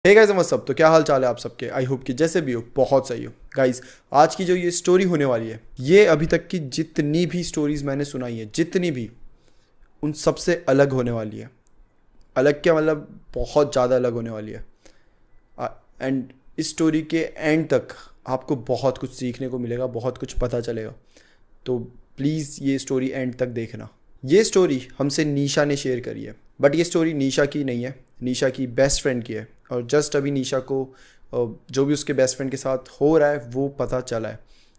Hey guys what's up. तो क्या हाल चाल है आप सबके। आई होप कि जैसे भी हो बहुत सही हो। गाइस आज की जो ये स्टोरी होने वाली है, ये अभी तक की जितनी भी स्टोरीज मैंने सुनाई है, जितनी भी, उन सबसे अलग होने वाली है। अलग क्या मतलब, बहुत ज़्यादा अलग होने वाली है। एंड इस स्टोरी के एंड तक आपको बहुत कुछ सीखने को मिलेगा, बहुत कुछ पता चलेगा। तो प्लीज़ ये स्टोरी एंड तक देखना। ये स्टोरी हमसे निशा ने शेयर करी है, बट ये स्टोरी निशा की नहीं है, निशा की बेस्ट फ्रेंड की है। और जस्ट अभी निशा को जो भी उसके बेस्ट फ्रेंड के साथ हो रहा है वो पता चला है।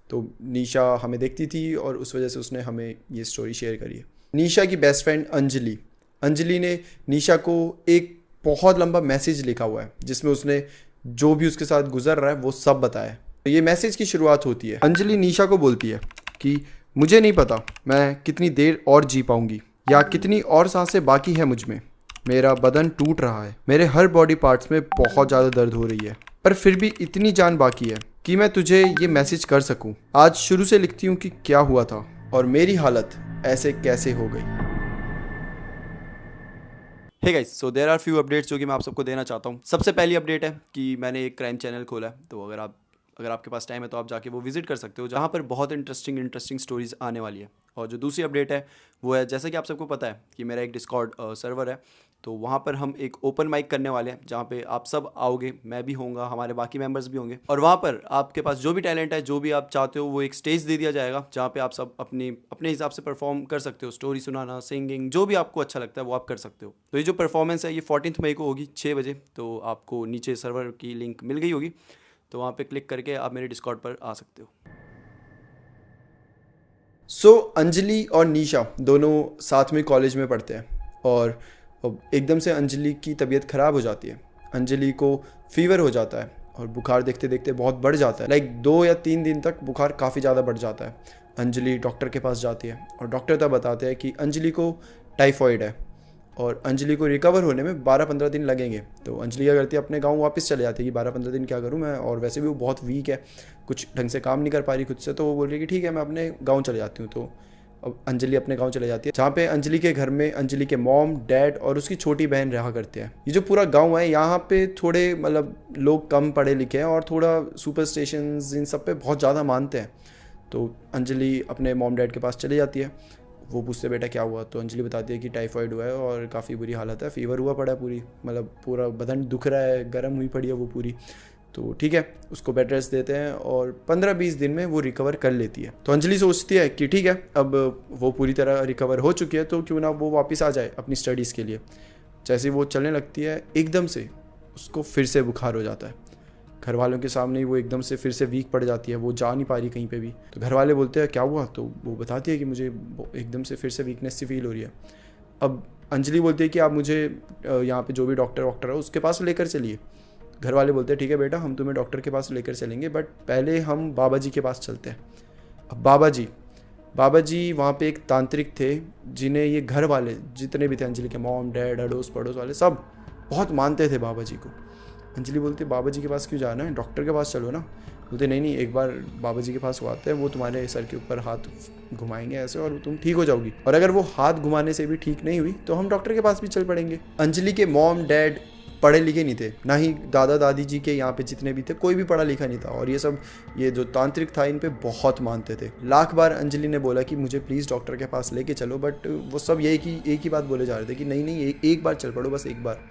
तो निशा हमें देखती थी और उस वजह से उसने हमें ये स्टोरी शेयर करी है। निशा की बेस्ट फ्रेंड अंजलि, अंजलि ने निशा को एक बहुत लंबा मैसेज लिखा हुआ है, जिसमें उसने जो भी उसके साथ गुजर रहा है वो सब बताया है। तो ये मैसेज की शुरुआत होती है, अंजलि निशा को बोलती है कि मुझे नहीं पता मैं कितनी देर और जी पाऊंगी या कितनी और सांसें बाकी है मुझ में। मेरा बदन टूट रहा है, मेरे हर बॉडी पार्ट्स में बहुत ज़्यादा दर्द हो रही है, पर फिर भी इतनी जान बाकी है कि मैं तुझे ये मैसेज कर सकूं। आज शुरू से लिखती हूँ कि क्या हुआ था और मेरी हालत ऐसे कैसे हो गई। Hey guys, so there are few updates जो कि मैं आप सबको देना चाहता हूँ। सबसे पहली अपडेट है कि मैंने एक क्राइम चैनल खोला है, तो अगर आपके पास टाइम है तो आप जाके वो विजिट कर सकते हो, जहाँ पर बहुत इंटरेस्टिंग स्टोरीज आने वाली है। और जो दूसरी अपडेट है वो है, जैसे कि आप सबको पता है कि मेरा एक डिस्कॉर्ड सर्वर है, तो वहाँ पर हम एक ओपन माइक करने वाले हैं, जहाँ पे आप सब आओगे, मैं भी होऊंगा, हमारे बाकी मेंबर्स भी होंगे। और वहाँ पर आपके पास जो भी टैलेंट है, जो भी आप चाहते हो, वो एक स्टेज दे दिया जाएगा, जहाँ पे आप सब अपने हिसाब से परफॉर्म कर सकते हो। स्टोरी सुनाना, सिंगिंग, जो भी आपको अच्छा लगता है वो आप कर सकते हो। तो ये जो परफॉर्मेंस है ये 14 मई को होगी 6 बजे। तो आपको नीचे सर्वर की लिंक मिल गई होगी, तो वहाँ पे क्लिक करके आप मेरे डिस्कॉर्ड पर आ सकते हो। अंजलि और निशा दोनों साथ में कॉलेज में पढ़ते हैं और एकदम से अंजलि की तबीयत ख़राब हो जाती है। अंजलि को फीवर हो जाता है और बुखार देखते देखते बहुत बढ़ जाता है। लाइक 2 या 3 दिन तक बुखार काफ़ी ज़्यादा बढ़ जाता है। अंजलि डॉक्टर के पास जाती है और डॉक्टर तब बताते हैं कि अंजलि को टाइफॉइड है और अंजलि को रिकवर होने में 12-15 दिन लगेंगे। तो अंजलि क्या करती है, अपने गांव वापस चले जाती है कि 12-15 दिन क्या करूं मैं, और वैसे भी वो बहुत वीक है, कुछ ढंग से काम नहीं कर पा रही खुद से। तो वो बोल रही है कि ठीक है मैं अपने गांव चले जाती हूँ। तो अब अंजलि अपने गांव चले जाती है, जहाँ पे अंजलि के घर में अंजलि के मॉम, डैड और उसकी छोटी बहन रहा करते हैं। ये जो पूरा गांव है, यहाँ पे थोड़े मतलब लोग कम पढ़े लिखे हैं और थोड़ा सुपरस्टिशंस इन सब पे बहुत ज़्यादा मानते हैं। तो अंजलि अपने मॉम डैड के पास चली जाती है। वो पूछते बेटा क्या हुआ, तो अंजलि बताती है कि टाइफाइड हुआ है और काफ़ी बुरी हालत है, फीवर हुआ पड़ा है, पूरी मतलब पूरा बदन दुख रहा है, गर्म हुई पड़ी है वो पूरी। तो ठीक है, उसको बेड रेस्ट देते हैं और 15-20 दिन में वो रिकवर कर लेती है। तो अंजलि सोचती है कि ठीक है, अब वो पूरी तरह रिकवर हो चुकी है तो क्यों ना वो वापस आ जाए अपनी स्टडीज़ के लिए। जैसे वो चलने लगती है, एकदम से उसको फिर से बुखार हो जाता है। घर वालों के सामने ही वो एकदम से फिर से वीक पड़ जाती है, वो जा नहीं पा रही कहीं पे भी। तो घर वाले बोलते हैं क्या हुआ, तो वो बताती है कि मुझे एकदम से फिर से वीकनेस सी फील हो रही है। अब अंजलि बोलती है कि आप मुझे यहाँ पे जो भी डॉक्टर है उसके पास लेकर चलिए। घर वाले बोलते हैं ठीक है बेटा, हम तुम्हें डॉक्टर के पास लेकर चलेंगे, बट पहले हम बाबा जी के पास चलते हैं। अब बाबा जी वहाँ पे एक तांत्रिक थे, जिन्हें ये घर वाले जितने भी थे, अंजलि के मॉम डैड अड़ोस पड़ोस वाले सब बहुत मानते थे बाबा जी को। अंजलि बोलती है बाबा जी के पास क्यों जाना है, डॉक्टर के पास चलो ना। बोलते नहीं, एक बार बाबा जी के पास वो आते हैं, वो तुम्हारे सर के ऊपर हाथ घुमाएंगे ऐसे और तुम ठीक हो जाओगी, और अगर वो हाथ घुमाने से भी ठीक नहीं हुई तो हम डॉक्टर के पास भी चल पड़ेंगे। अंजलि के मॉम डैड पढ़े लिखे नहीं थे, ना ही दादा दादी जी के यहाँ पे जितने भी थे कोई भी पढ़ा लिखा नहीं था, और ये जो तांत्रिक था इन पे बहुत मानते थे। लाख बार अंजलि ने बोला कि मुझे प्लीज़ डॉक्टर के पास लेके चलो, बट वो सब एक ही बात बोले जा रहे थे कि नहीं, एक बार चल पड़ो, बस एक बार।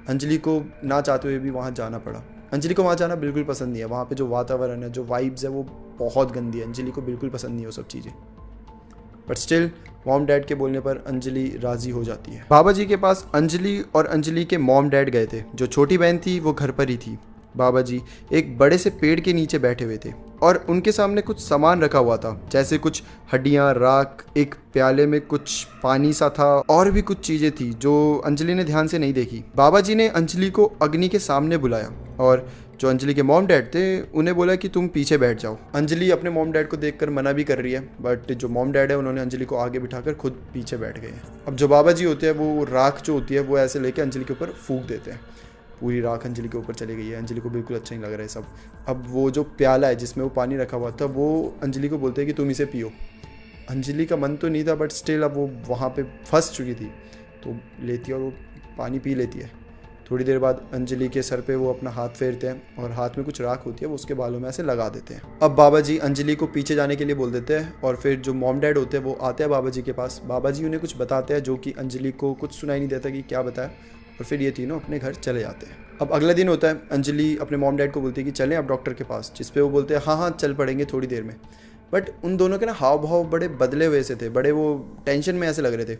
अंजलि को ना चाहते हुए भी वहाँ जाना पड़ा। अंजलि को वहाँ जाना बिल्कुल पसंद नहीं है, वहाँ पे जो वातावरण है, जो वाइब्स है, वो बहुत गंदी है। अंजलि को बिल्कुल पसंद नहीं है वो सब चीज़ें, बट स्टिल मॉम डैड के बोलने पर अंजलि राजी हो जाती है। बाबा जी के पास अंजलि और अंजलि के मॉम डैड गए थे। जो छोटी बहन थी वो घर पर ही थी। बाबा जी एक बड़े से पेड़ के नीचे बैठे हुए थे और उनके सामने कुछ सामान रखा हुआ था, जैसे कुछ हड्डियां, राख, एक प्याले में कुछ पानी सा था और भी कुछ चीजें थी जो अंजलि ने ध्यान से नहीं देखी। बाबा जी ने अंजलि को अग्नि के सामने बुलाया और जो अंजलि के मॉम डैड थे उन्हें बोला कि तुम पीछे बैठ जाओ। अंजलि अपने मॉम डैड को देखकर मना भी कर रही है, बट जो मॉम डैड है उन्होंने अंजलि को आगे बिठाकर खुद पीछे बैठ गए हैं। अब जो बाबा जी होते हैं वो राख जो होती है वो ऐसे लेके अंजलि के ऊपर फूंक देते हैं। पूरी राख अंजलि के ऊपर चली गई है। अंजलि को बिल्कुल अच्छा नहीं लग रहा है सब। अब वो जो प्याला है जिसमें वो पानी रखा हुआ था, वो अंजलि को बोलते हैं कि तुम इसे पियो। अंजलि का मन तो नहीं था, बट स्टिल अब वो वहाँ पे फंस चुकी थी, तो लेती है और वो पानी पी लेती है। थोड़ी देर बाद अंजलि के सर पे वो अपना हाथ फेरते हैं और हाथ में कुछ राख होती है, वो उसके बालों में ऐसे लगा देते हैं। अब बाबा जी अंजलि को पीछे जाने के लिए बोल देते हैं और फिर जो मॉम डैड होते हैं वो आते हैं बाबा जी के पास। बाबा जी उन्हें कुछ बताते हैं जो कि अंजलि को कुछ सुनाई नहीं देता कि क्या बताया, और फिर ये तीनों अपने घर चले जाते हैं। अब अगला दिन होता है, अंजलि अपने मॉम डैड को बोलती है कि चलें अब डॉक्टर के पास, जिस पे वो बोलते हैं हाँ हाँ चल पड़ेंगे थोड़ी देर में। बट उन दोनों के ना हाव भाव बड़े बदले हुए से थे, बड़े वो टेंशन में ऐसे लग रहे थे।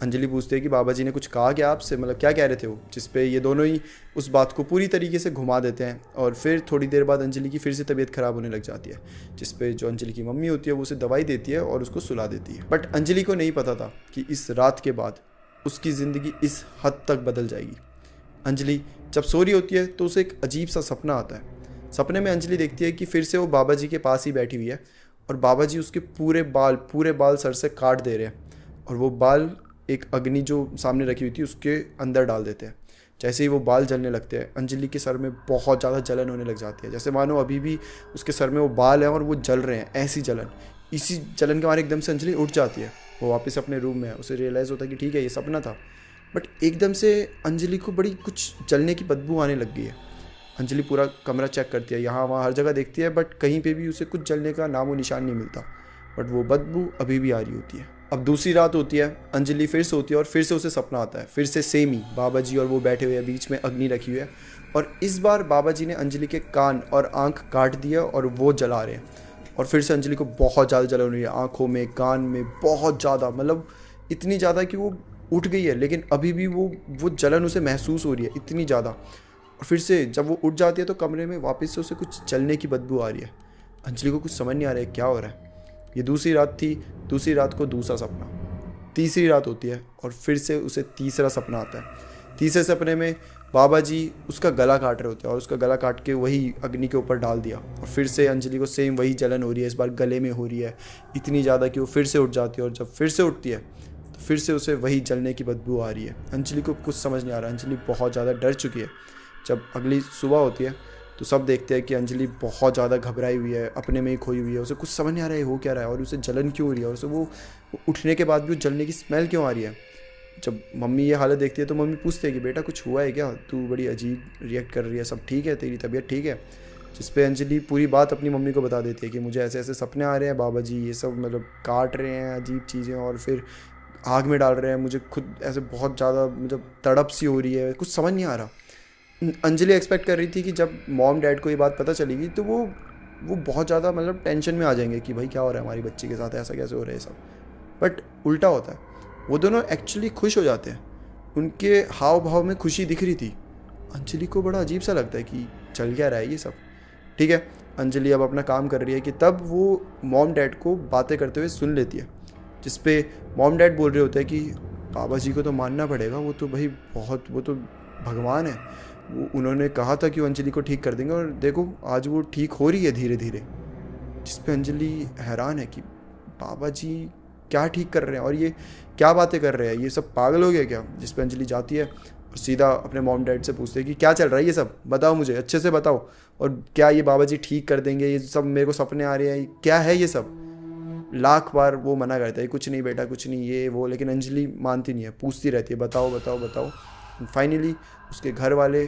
अंजलि पूछती है कि बाबा जी ने कुछ कहा क्या आपसे, मतलब क्या कह रहे थे वो, जिस पे ये दोनों ही उस बात को पूरी तरीके से घुमा देते हैं। और फिर थोड़ी देर बाद अंजलि की फिर से तबीयत ख़राब होने लग जाती है, जिस पे जो अंजलि की मम्मी होती है वो उसे दवाई देती है और उसको सुला देती है। बट अंजलि को नहीं पता था कि इस रात के बाद उसकी ज़िंदगी इस हद तक बदल जाएगी। अंजलि जब सो रही होती है तो उसे एक अजीब सा सपना आता है। सपने में अंजलि देखती है कि फिर से वो बाबा जी के पास ही बैठी हुई है और बाबा जी उसके पूरे बाल सर से काट दे रहे हैं और वो बाल एक अग्नि जो सामने रखी हुई थी उसके अंदर डाल देते हैं। जैसे ही वो बाल जलने लगते हैं अंजलि के सर में बहुत ज़्यादा जलन होने लग जाती है, जैसे मानो अभी भी उसके सर में वो बाल हैं और वो जल रहे हैं, ऐसी जलन। इसी जलन के मारे एकदम से अंजलि उठ जाती है, वो वापस अपने रूम में है। उसे रियलाइज़ होता है कि ठीक है ये सपना था। बट एकदम से अंजलि को बड़ी कुछ जलने की बदबू आने लग गई है। अंजलि पूरा कमरा चेक करती है, यहाँ वहाँ हर जगह देखती है, बट कहीं पे भी उसे कुछ जलने का नामो निशान नहीं मिलता। बट वो बदबू अभी भी आ रही होती है। अब दूसरी रात होती है, अंजलि फिर से होती है और फिर से उसे सपना आता है, फिर से सेम ही बाबा जी और वो बैठे हुए हैं, बीच में अग्नि रखी हुई है और इस बार बाबा जी ने अंजलि के कान और आँख काट दिया और वो जला रहे हैं। और फिर से अंजलि को बहुत ज़्यादा जलन हो रही है, आँखों में, कान में, बहुत ज़्यादा, मतलब इतनी ज़्यादा कि वो उठ गई है लेकिन अभी भी वो जलन उसे महसूस हो रही है इतनी ज़्यादा। और फिर से जब वो उठ जाती है तो कमरे में वापस से उसे कुछ जलने की बदबू आ रही है। अंजलि को कुछ समझ नहीं आ रहा है क्या हो रहा है। ये दूसरी रात थी, दूसरी रात को दूसरा सपना, तीसरी रात होती है और फिर से उसे तीसरा सपना आता है। तीसरे सपने में बाबा जी उसका गला काट रहे होते हैं और उसका गला काट के वही अग्नि के ऊपर डाल दिया और फिर से अंजलि को सेम वही जलन हो रही है, इस बार गले में हो रही है इतनी ज़्यादा कि वो फिर से उठ जाती है और जब फिर से उठती है तो फिर से उसे वही जलने की बदबू आ रही है। अंजलि को कुछ समझ नहीं आ रहा, अंजलि बहुत ज़्यादा डर चुकी है। जब अगली सुबह होती है तो सब देखते हैं कि अंजलि बहुत ज़्यादा घबराई हुई है, अपने में ही खोई हुई है, उसे कुछ समझ नहीं आ रहा है हो क्या रहा है और उसे जलन क्यों हो रही है और उसे वो उठने के बाद भी उस जलने की स्मेल क्यों आ रही है। जब मम्मी ये हालत देखती है तो मम्मी पूछते हैं कि बेटा कुछ हुआ है क्या, तू बड़ी अजीब रिएक्ट कर रही है, सब ठीक है, तेरी तबीयत ठीक है। जिस पे अंजलि पूरी बात अपनी मम्मी को बता देती है कि मुझे ऐसे ऐसे सपने आ रहे हैं, बाबा जी ये सब मतलब काट रहे हैं अजीब चीज़ें और फिर आग में डाल रहे हैं, मुझे खुद ऐसे बहुत ज़्यादा मतलब तड़प सी हो रही है, कुछ समझ नहीं आ रहा। अंजलि एक्सपेक्ट कर रही थी कि जब मॉम डैड को ये बात पता चलेगी तो वो बहुत ज़्यादा मतलब टेंशन में आ जाएंगे कि भाई क्या हो रहा है हमारी बच्ची के साथ, ऐसा कैसे हो रहा है सब। बट उल्टा होता है, वो दोनों एक्चुअली खुश हो जाते हैं, उनके हाव भाव में खुशी दिख रही थी। अंजलि को बड़ा अजीब सा लगता है कि चल क्या रहा है ये सब। ठीक है, अंजलि अब अपना काम कर रही है कि तब वो मॉम डैड को बातें करते हुए सुन लेती है, जिस पे मॉम डैड बोल रहे होते हैं कि बाबा जी को तो मानना पड़ेगा, वो तो भाई वो तो भगवान है, उन्होंने कहा था कि वो अंजलि को ठीक कर देंगे और देखो आज वो ठीक हो रही है धीरे धीरे। जिस पे अंजलि हैरान है कि बाबा जी क्या ठीक कर रहे हैं और ये क्या बातें कर रहे हैं, ये सब पागल हो गया क्या। जिस पे अंजलि जाती है और सीधा अपने मॉम डैड से पूछते हैं कि क्या चल रहा है ये सब, बताओ मुझे अच्छे से बताओ, और क्या ये बाबा जी ठीक कर देंगे, ये सब मेरे को सपने आ रहे हैं, क्या है ये सब। लाख बार वो मना करता है कुछ नहीं बेटा कुछ नहीं ये वो, लेकिन अंजलि मानती नहीं है, पूछती रहती है बताओ बताओ बताओ। फाइनली उसके घर वाले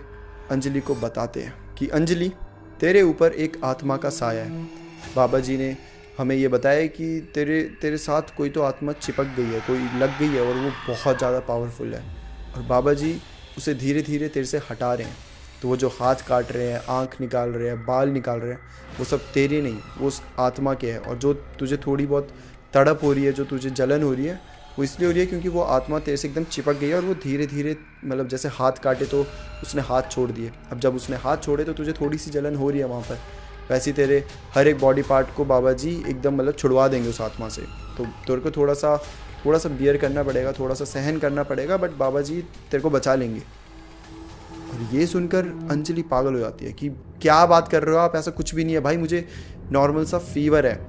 अंजलि को बताते हैं कि अंजलि तेरे ऊपर एक आत्मा का साया है। बाबा जी ने हमें ये बताया कि तेरे साथ कोई तो आत्मा चिपक गई है, कोई लग गई है और वो बहुत ज़्यादा पावरफुल है और बाबा जी उसे धीरे धीरे तेरे से हटा रहे हैं। तो वो जो हाथ काट रहे हैं, आँख निकाल रहे हैं, बाल निकाल रहे हैं, वो सब तेरे नहीं, वो उस आत्मा के हैं। और जो तुझे थोड़ी बहुत तड़प हो रही है, जो तुझे जलन हो रही है, वो इसलिए हो रही है क्योंकि वो आत्मा तेरे से एकदम चिपक गई है और वो धीरे धीरे मतलब जैसे हाथ काटे तो उसने हाथ छोड़ दिए, अब जब उसने हाथ छोड़े तो तुझे थोड़ी सी जलन हो रही है वहाँ पर, वैसे ही तेरे हर एक बॉडी पार्ट को बाबा जी एकदम मतलब छुड़वा देंगे उस आत्मा से। तो तेरे को थोड़ा सा बियर करना पड़ेगा, थोड़ा सा सहन करना पड़ेगा, बट बाबा जी तेरे को बचा लेंगे। और ये सुनकर अंजलि पागल हो जाती है कि क्या बात कर रहे हो आप, ऐसा कुछ भी नहीं है भाई, मुझे नॉर्मल सा फीवर है,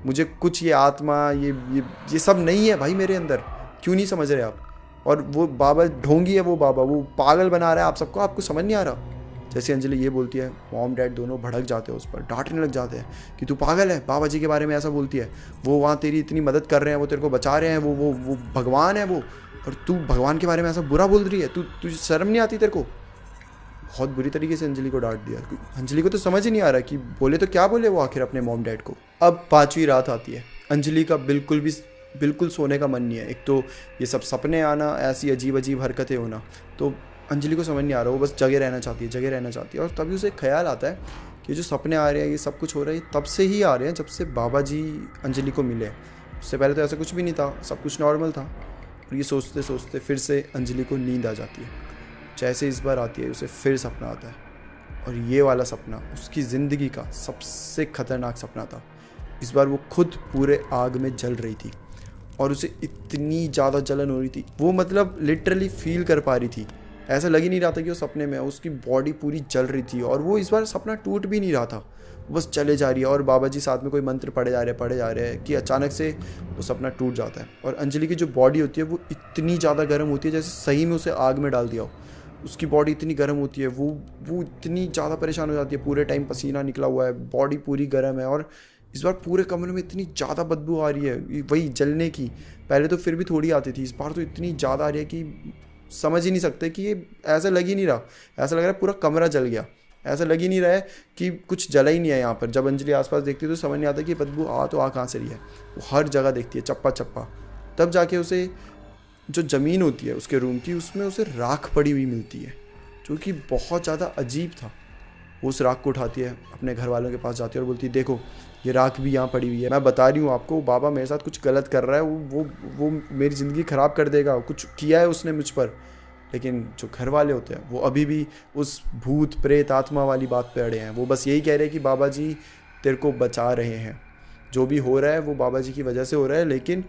मुझे कुछ ये आत्मा ये सब नहीं है भाई मेरे अंदर, क्यों नहीं समझ रहे आप। और वो बाबा ढोंगी है, वो बाबा वो पागल बना रहा है आप सबको, आपको समझ नहीं आ रहा। जैसे अंजलि ये बोलती है मॉम डैड दोनों भड़क जाते हैं उस पर, डांटने लग जाते हैं कि तू पागल है, बाबा जी के बारे में ऐसा बोलती है, वो वहाँ तेरी इतनी मदद कर रहे हैं, वो तेरे को बचा रहे हैं, वो भगवान है वो, और तू भगवान के बारे में ऐसा बुरा बोल रही है, तुझे शर्म नहीं आती तेरे को। बहुत बुरी तरीके से अंजलि को डांट दिया। अंजलि को तो समझ ही नहीं आ रहा कि बोले तो क्या बोले वो आखिर अपने मॉम डैड को। अब 5वीं रात आती है। अंजलि का बिल्कुल सोने का मन नहीं है। एक तो ये सब सपने आना, ऐसी अजीब अजीब हरकतें होना, तो अंजलि को समझ नहीं आ रहा, वो बस जगह रहना चाहती है। और तभी उसे ख्याल आता है कि जो सपने आ रहे हैं, ये सब कुछ हो रहा है, तब से ही आ रहे हैं जब से बाबा जी अंजलि को मिले। उससे पहले तो ऐसा कुछ भी नहीं था, सब कुछ नॉर्मल था। और ये सोचते सोचते फिर से अंजलि को नींद आ जाती है। जैसे इस बार आती है, उसे फिर सपना आता है, और ये वाला सपना उसकी ज़िंदगी का सबसे खतरनाक सपना था। इस बार वो खुद पूरे आग में जल रही थी, और उसे इतनी ज़्यादा जलन हो रही थी, वो मतलब लिटरली फील कर पा रही थी। ऐसा लग ही नहीं रहा था कि वो सपने में है, उसकी बॉडी पूरी जल रही थी। और वो इस बार सपना टूट भी नहीं रहा था, बस चले जा रही है। और बाबा जी साथ में कोई मंत्र पढ़े जा रहे हैं कि अचानक से वो सपना टूट जाता है। और अंजलि की जो बॉडी होती है वो इतनी ज़्यादा गर्म होती है जैसे सही में उसे आग में डाल दिया हो। उसकी बॉडी इतनी गर्म होती है, वो इतनी ज़्यादा परेशान हो जाती है, पूरे टाइम पसीना निकला हुआ है, बॉडी पूरी गर्म है। और इस बार पूरे कमरे में इतनी ज़्यादा बदबू आ रही है वही जलने की। पहले तो फिर भी थोड़ी आती थी, इस बार तो इतनी ज़्यादा आ रही है कि समझ ही नहीं सकते कि ये ऐसा लग ही नहीं रहा। ऐसा लग रहा है पूरा कमरा जल गया। ऐसा लग ही नहीं रहा है कि कुछ जला ही नहीं है यहाँ पर। जब अंजलि आसपास देखती है तो समझ नहीं आता कि बदबू आ कहाँ से रही है। वो हर जगह देखती है, चप्पा चप्पा। तब जाके उसे जो ज़मीन होती है उसके रूम की, उसमें उसे राख पड़ी हुई मिलती है, जो कि बहुत ज़्यादा अजीब था। वो उस राख को उठाती है, अपने घर वालों के पास जाती है और बोलती है, देखो ये राख भी यहाँ पड़ी हुई है, मैं बता रही हूँ आपको, बाबा मेरे साथ कुछ गलत कर रहा है, वो मेरी ज़िंदगी ख़राब कर देगा, कुछ किया है उसने मुझ पर। लेकिन जो घर वाले होते हैं वो अभी भी उस भूत प्रेत आत्मा वाली बात पे अड़े हैं। वो बस यही कह रहे हैं कि बाबा जी तेरे को बचा रहे हैं, जो भी हो रहा है वो बाबा जी की वजह से हो रहा है, लेकिन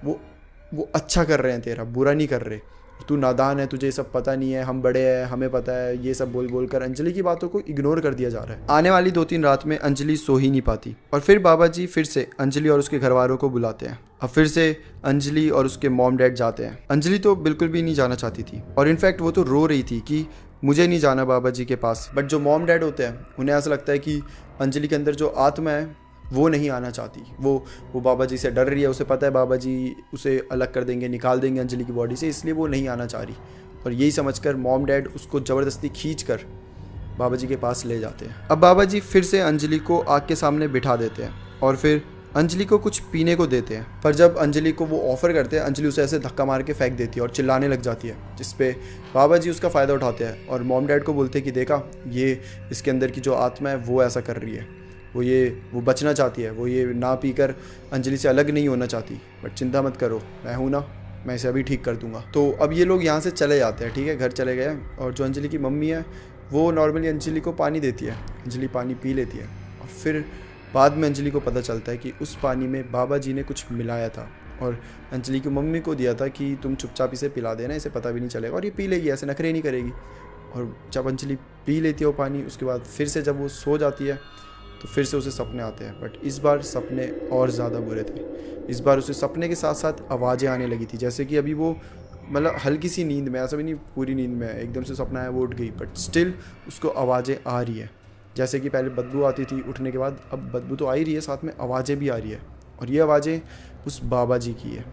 वो अच्छा कर रहे हैं, तेरा बुरा नहीं कर रहे। तू नादान है, तुझे ये सब पता नहीं है, हम बड़े हैं, हमें पता है, ये सब बोल कर अंजलि की बातों को इग्नोर कर दिया जा रहा है। आने वाली 2-3 रात में अंजलि सो ही नहीं पाती, और फिर बाबा जी फिर से अंजलि और उसके घर वालों को बुलाते हैं। अब फिर से अंजलि और उसके मॉम डैड जाते हैं। अंजलि तो बिल्कुल भी नहीं जाना चाहती थी, और इनफैक्ट वो तो रो रही थी कि मुझे नहीं जाना बाबा जी के पास। बट जो मॉम डैड होते हैं उन्हें ऐसा लगता है कि अंजलि के अंदर जो आत्मा है वो नहीं आना चाहती। वो बाबा जी से डर रही है, उसे पता है बाबा जी उसे अलग कर देंगे, निकाल देंगे अंजलि की बॉडी से, इसलिए वो नहीं आना चाह रही। और यही समझकर मॉम डैड उसको ज़बरदस्ती खींच कर बाबा जी के पास ले जाते हैं। अब बाबा जी फिर से अंजलि को आग के सामने बिठा देते हैं, और फिर अंजलि को कुछ पीने को देते हैं। पर जब अंजलि को वो ऑफ़र करते हैं, अंजलि उसे ऐसे धक्का मार के फेंक देती है और चिल्लाने लग जाती है, जिस पे बाबा जी उसका फ़ायदा उठाते हैं और मॉम डैड को बोलते हैं कि देखा, ये इसके अंदर की जो आत्मा है वो ऐसा कर रही है, वो बचना चाहती है, वो ये ना पीकर अंजलि से अलग नहीं होना चाहती। बट चिंता मत करो, मैं हूँ ना, मैं इसे अभी ठीक कर दूंगा। तो अब ये लोग यहाँ से चले जाते हैं, ठीक है, घर चले गए। और जो अंजलि की मम्मी है वो नॉर्मली अंजलि को पानी देती है, अंजलि पानी पी लेती है। और फिर बाद में अंजलि को पता चलता है कि उस पानी में बाबा जी ने कुछ मिलाया था, और अंजलि की मम्मी को दिया था कि तुम चुपचाप इसे पिला देना, इसे पता भी नहीं चलेगा, और ये पी लेगी, ऐसे नखरे नहीं करेगी। और जब अंजलि पी लेती है वो पानी, उसके बाद फिर से जब वो सो जाती है तो फिर से उसे सपने आते हैं। बट इस बार सपने और ज़्यादा बुरे थे। इस बार उसे सपने के साथ साथ आवाज़ें आने लगी थी, जैसे कि अभी वो मतलब हल्की सी नींद में, ऐसा भी नहीं पूरी नींद में है, एकदम से सपना है वो उठ गई, बट स्टिल उसको आवाज़ें आ रही है। जैसे कि पहले बदबू आती थी उठने के बाद, अब बदबू तो आ ही रही है, साथ में आवाज़ें भी आ रही है। और ये आवाज़ें उस बाबा जी की है।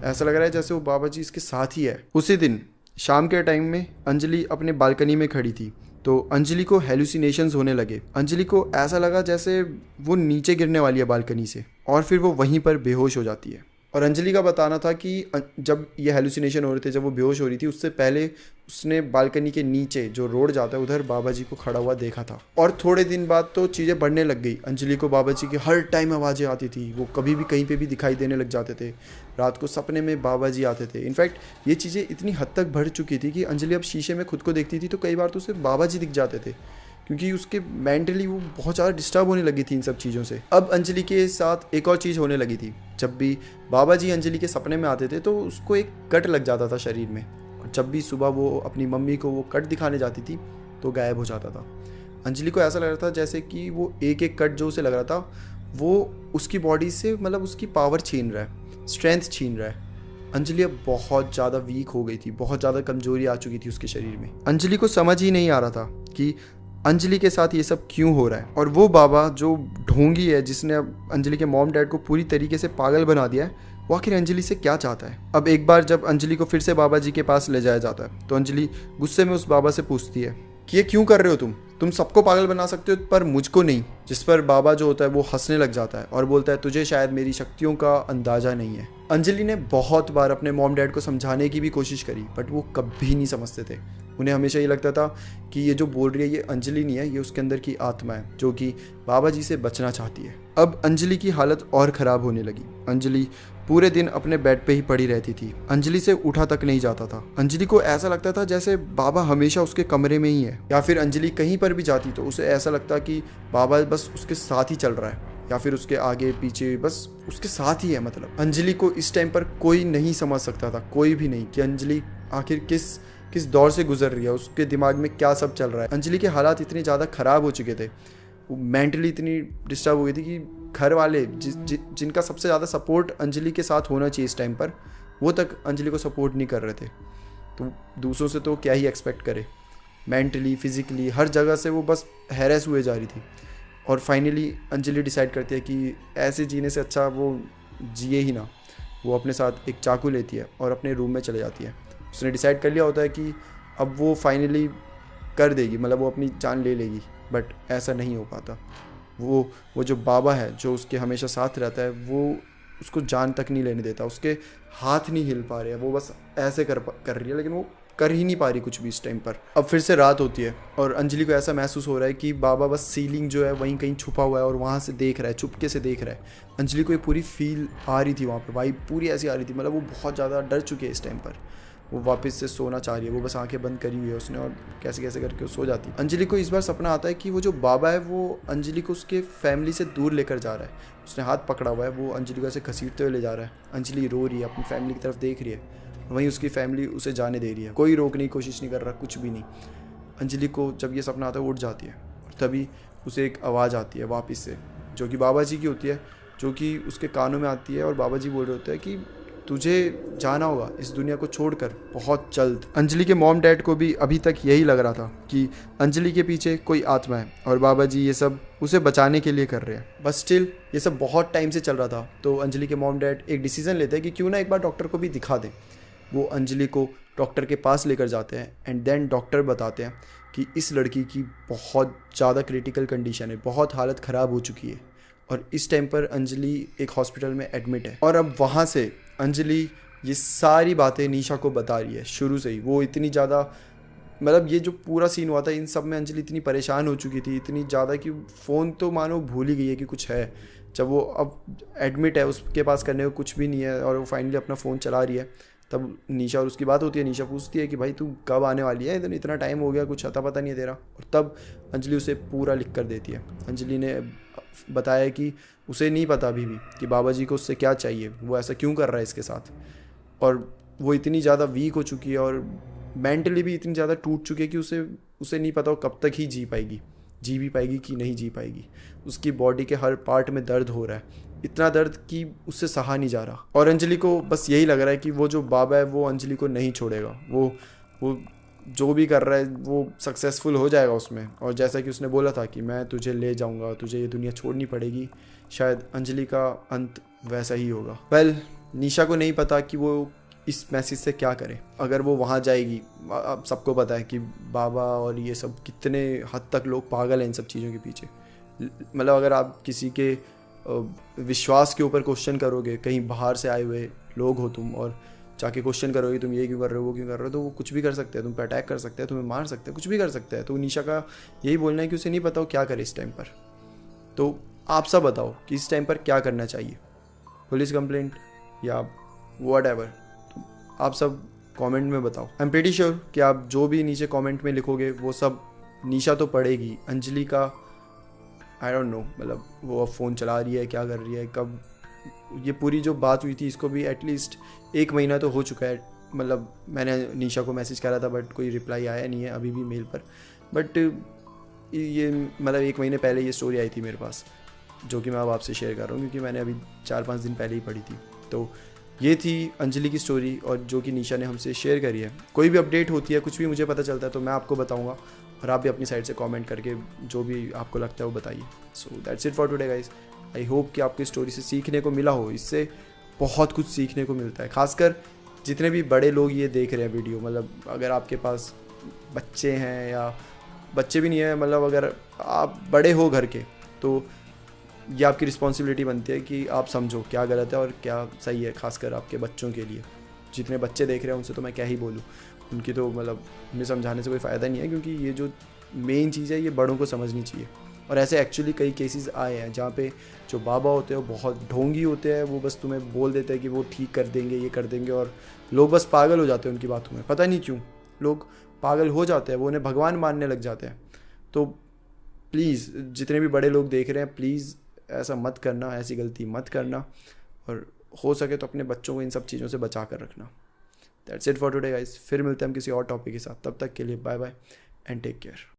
ऐसा लग रहा है जैसे वो बाबा जी इसके साथ ही है। उसी दिन शाम के टाइम में अंजलि अपने बालकनी में खड़ी थी, तो अंजलि को हेलुसिनेशंस होने लगे। अंजलि को ऐसा लगा जैसे वो नीचे गिरने वाली है बालकनी से, और फिर वो वहीं पर बेहोश हो जाती है। और अंजलि का बताना था कि जब ये हेलुसिनेशन हो रहे थे, जब वो बेहोश हो रही थी, उससे पहले उसने बालकनी के नीचे जो रोड जाता है उधर बाबा जी को खड़ा हुआ देखा था। और थोड़े दिन बाद तो चीज़ें बढ़ने लग गई। अंजलि को बाबा जी की हर टाइम आवाज़ें आती थी, वो कभी भी कहीं पे भी दिखाई देने लग जाते थे। रात को सपने में बाबा जी आते थे। इनफैक्ट ये चीज़ें इतनी हद तक बढ़ चुकी थी कि अंजलि अब शीशे में खुद को देखती थी तो कई बार तो उसे बाबा जी दिख जाते थे, क्योंकि उसके मेंटली वो बहुत ज़्यादा डिस्टर्ब होने लगी थी इन सब चीज़ों से। अब अंजलि के साथ एक और चीज़ होने लगी थी। जब भी बाबा जी अंजलि के सपने में आते थे तो उसको एक कट लग जाता था शरीर में, और जब भी सुबह वो अपनी मम्मी को वो कट दिखाने जाती थी तो गायब हो जाता था। अंजलि को ऐसा लग रहा था जैसे कि वो एक एक कट जो उसे लग रहा था वो उसकी बॉडी से मतलब उसकी पावर छीन रहा है, स्ट्रेंथ छीन रहा है। अंजलि अब बहुत ज़्यादा वीक हो गई थी, बहुत ज़्यादा कमजोरी आ चुकी थी उसके शरीर में। अंजलि को समझ ही नहीं आ रहा था कि अंजलि के साथ ये सब क्यों हो रहा है, और वो बाबा जो ढोंगी है जिसने अंजलि के मॉम डैड को पूरी तरीके से पागल बना दिया है, वो आखिर अंजलि से क्या चाहता है। अब एक बार जब अंजलि को फिर से बाबा जी के पास ले जाया जाता है तो अंजलि गुस्से में उस बाबा से पूछती है कि ये क्यों कर रहे हो तुम सबको पागल बना सकते हो पर मुझको नहीं। जिस पर बाबा जो होता है वो हंसने लग जाता है और बोलता है तुझे शायद मेरी शक्तियों का अंदाज़ा नहीं है। अंजलि ने बहुत बार अपने मॉम डैड को समझाने की भी कोशिश करी बट वो कभी नहीं समझते थे। उन्हें हमेशा ये लगता था कि ये जो बोल रही है ये अंजलि नहीं है, ये उसके अंदर की आत्मा है जो कि बाबा जी से बचना चाहती है। अब अंजलि की हालत और ख़राब होने लगी। अंजलि पूरे दिन अपने बेड पे ही पड़ी रहती थी। अंजलि से उठा तक नहीं जाता था। अंजलि को ऐसा लगता था जैसे बाबा हमेशा उसके कमरे में ही है, या फिर अंजलि कहीं पर भी जाती तो उसे ऐसा लगता कि बाबा बस उसके साथ ही चल रहा है या फिर उसके आगे पीछे बस उसके साथ ही है। मतलब अंजलि को इस टाइम पर कोई नहीं समझ सकता था, कोई भी नहीं, कि अंजलि आखिर किस दौर से गुजर रही है, उसके दिमाग में क्या सब चल रहा है। अंजलि के हालात इतने ज़्यादा ख़राब हो चुके थे, वो मेंटली इतनी डिस्टर्ब हो गई थी कि घर वाले जिनका सबसे ज़्यादा सपोर्ट अंजलि के साथ होना चाहिए इस टाइम पर, वो तक अंजलि को सपोर्ट नहीं कर रहे थे। तो दूसरों से तो क्या ही एक्सपेक्ट करे। मेंटली फिज़िकली हर जगह से वो बस हैरेस हुए जा रही थी। और फाइनली अंजलि डिसाइड करती है कि ऐसे जीने से अच्छा वो जिए ही ना। वो अपने साथ एक चाकू लेती है और अपने रूम में चले जाती है। उसने डिसाइड कर लिया होता है कि अब वो फाइनली कर देगी, मतलब वो अपनी जान ले लेगी, बट ऐसा नहीं हो पाता। वो जो बाबा है जो उसके हमेशा साथ रहता है वो उसको जान तक नहीं लेने देता। उसके हाथ नहीं हिल पा रहे हैं, वो बस ऐसे कर रही है, लेकिन वो कर ही नहीं पा रही कुछ भी इस टाइम पर। अब फिर से रात होती है और अंजलि को ऐसा महसूस हो रहा है कि बाबा बस सीलिंग जो है वहीं कहीं छुपा हुआ है और वहाँ से देख रहा है, चुपके से देख रहा है। अंजलि को ये पूरी फील आ रही थी, वहाँ पर वाइब पूरी ऐसी आ रही थी, मतलब वो बहुत ज़्यादा डर चुकी है इस टाइम पर। वो वापस से सोना चाह रही है, वो बस आंखें बंद करी हुई है उसने और कैसे कैसे करके वो सो जाती है। अंजलि को इस बार सपना आता है कि वो जो बाबा है वो अंजलि को उसके फैमिली से दूर लेकर जा रहा है। उसने हाथ पकड़ा हुआ है, वो अंजलि को ऐसे घसीटते हुए ले जा रहा है। अंजलि रो रही है, अपनी फैमिली की तरफ देख रही है, वहीं उसकी फैमिली उसे जाने दे रही है। कोई रोकने की कोशिश नहीं कर रहा, कुछ भी नहीं। अंजलि को जब ये सपना आता है वो उठ जाती है और तभी उसे एक आवाज़ आती है वापस से, जो कि बाबा जी की होती है, जो कि उसके कानों में आती है और बाबा जी बोल रहे होते हैं कि तुझे जाना होगा इस दुनिया को छोड़कर बहुत जल्द। अंजलि के मॉम डैड को भी अभी तक यही लग रहा था कि अंजलि के पीछे कोई आत्मा है और बाबा जी ये सब उसे बचाने के लिए कर रहे हैं। बस स्टिल ये सब बहुत टाइम से चल रहा था, तो अंजलि के मॉम डैड एक डिसीजन लेते हैं कि क्यों ना एक बार डॉक्टर को भी दिखा दें। वो अंजलि को डॉक्टर के पास लेकर जाते हैं एंड देन डॉक्टर बताते हैं कि इस लड़की की बहुत ज़्यादा क्रिटिकल कंडीशन है, बहुत हालत ख़राब हो चुकी है और इस टाइम पर अंजलि एक हॉस्पिटल में एडमिट है। और अब वहाँ से अंजलि ये सारी बातें निशा को बता रही है शुरू से ही। वो इतनी ज़्यादा, मतलब ये जो पूरा सीन हुआ था इन सब में अंजलि इतनी परेशान हो चुकी थी, इतनी ज़्यादा कि फ़ोन तो मानो भूल ही गई है कि कुछ है। जब वो अब एडमिट है, उसके पास करने को कुछ भी नहीं है और वो फाइनली अपना फ़ोन चला रही है, तब निशा और उसकी बात होती है। निशा पूछती है कि भाई तू कब आने वाली है, इतना टाइम हो गया, कुछ अता पता नहीं है तेरा। और तब अंजलि उसे पूरा लिख कर देती है। अंजलि ने बताया कि उसे नहीं पता अभी भी कि बाबा जी को उससे क्या चाहिए, वो ऐसा क्यों कर रहा है इसके साथ। और वो इतनी ज़्यादा वीक हो चुकी है और मेंटली भी इतनी ज़्यादा टूट चुकी है कि उसे नहीं पता वो कब तक ही जी भी पाएगी कि नहीं जी पाएगी। उसकी बॉडी के हर पार्ट में दर्द हो रहा है, इतना दर्द कि उससे सहा नहीं जा रहा। और अंजलि को बस यही लग रहा है कि वो जो बाबा है वो अंजलि को नहीं छोड़ेगा, वो जो भी कर रहा है वो सक्सेसफुल हो जाएगा उसमें। और जैसा कि उसने बोला था कि मैं तुझे ले जाऊंगा, तुझे ये दुनिया छोड़नी पड़ेगी, शायद अंजलि का अंत वैसा ही होगा। वेल, निशा को नहीं पता कि वो इस मैसेज से क्या करे। अगर वो वहाँ जाएगी, अब सबको पता है कि बाबा और ये सब कितने हद तक लोग पागल हैं इन सब चीज़ों के पीछे। मतलब अगर आप किसी के विश्वास के ऊपर क्वेश्चन करोगे, कहीं बाहर से आए हुए लोग हो तुम और जाके क्वेश्चन करोगे तुम ये क्यों कर रहे हो, वो क्यों कर रहे हो, तो वो कुछ भी कर सकते हैं, तुम पे अटैक कर सकते हैं, तुम्हें मार सकते हैं, कुछ भी कर सकते हैं। तो निशा का यही बोलना है कि उसे नहीं पता वो क्या करे इस टाइम पर। तो आप सब बताओ कि इस टाइम पर क्या करना चाहिए, पुलिस कंप्लेंट या व्हाटएवर, आप सब कमेंट में बताओ। आई एम प्रीटी श्योर कि आप जो भी नीचे कमेंट में लिखोगे वो सब निशा तो पढ़ेगी। अंजलि का आई डोंट नो, मतलब वो अब फ़ोन चला रही है, क्या कर रही है, कब ये पूरी जो बात हुई थी इसको भी एटलीस्ट 1 महीना तो हो चुका है। मतलब मैंने निशा को मैसेज करा था बट कोई रिप्लाई आया नहीं है अभी भी मेल पर। बट ये मतलब 1 महीने पहले ये स्टोरी आई थी मेरे पास, जो कि मैं अब आपसे शेयर कर रहा हूँ क्योंकि मैंने अभी 4-5 दिन पहले ही पढ़ी थी। तो ये थी अंजलि की स्टोरी और जो कि निशा ने हमसे शेयर करी है। कोई भी अपडेट होती है, कुछ भी मुझे पता चलता है तो मैं आपको बताऊंगा और आप भी अपनी साइड से कमेंट करके जो भी आपको लगता है वो बताइए। So that's it for today guys. I hope कि आपकी स्टोरी से सीखने को मिला हो। इससे बहुत कुछ सीखने को मिलता है, खासकर जितने भी बड़े लोग ये देख रहे हैं वीडियो। मतलब अगर आपके पास बच्चे हैं या बच्चे भी नहीं है, मतलब अगर आप बड़े हो घर के तो ये आपकी रिस्पॉन्सिबिलिटी बनती है कि आप समझो क्या गलत है और क्या सही है, खासकर आपके बच्चों के लिए। जितने बच्चे देख रहे हैं उनसे तो मैं क्या ही बोलूँ, उनकी तो मतलब उन्हें समझाने से कोई फ़ायदा नहीं है, क्योंकि ये जो मेन चीज़ है ये बड़ों को समझनी चाहिए। और ऐसे एक्चुअली कई केसेस आए हैं जहाँ पे जो बाबा होते हैं वो बहुत ढोंगी होते हैं, वो बस तुम्हें बोल देते हैं कि वो ठीक कर देंगे, ये कर देंगे, और लोग बस पागल हो जाते हैं उनकी बातों में। पता नहीं क्यों लोग पागल हो जाते हैं, वो उन्हें भगवान मानने लग जाते हैं। तो प्लीज़ जितने भी बड़े लोग देख रहे हैं, प्लीज़ ऐसा मत करना, ऐसी गलती मत करना, और हो सके तो अपने बच्चों को इन सब चीज़ों से बचा कर रखना। That's it for today guys, फिर मिलते हैं हम किसी और टॉपिक के साथ। तब तक के लिए bye bye and take care.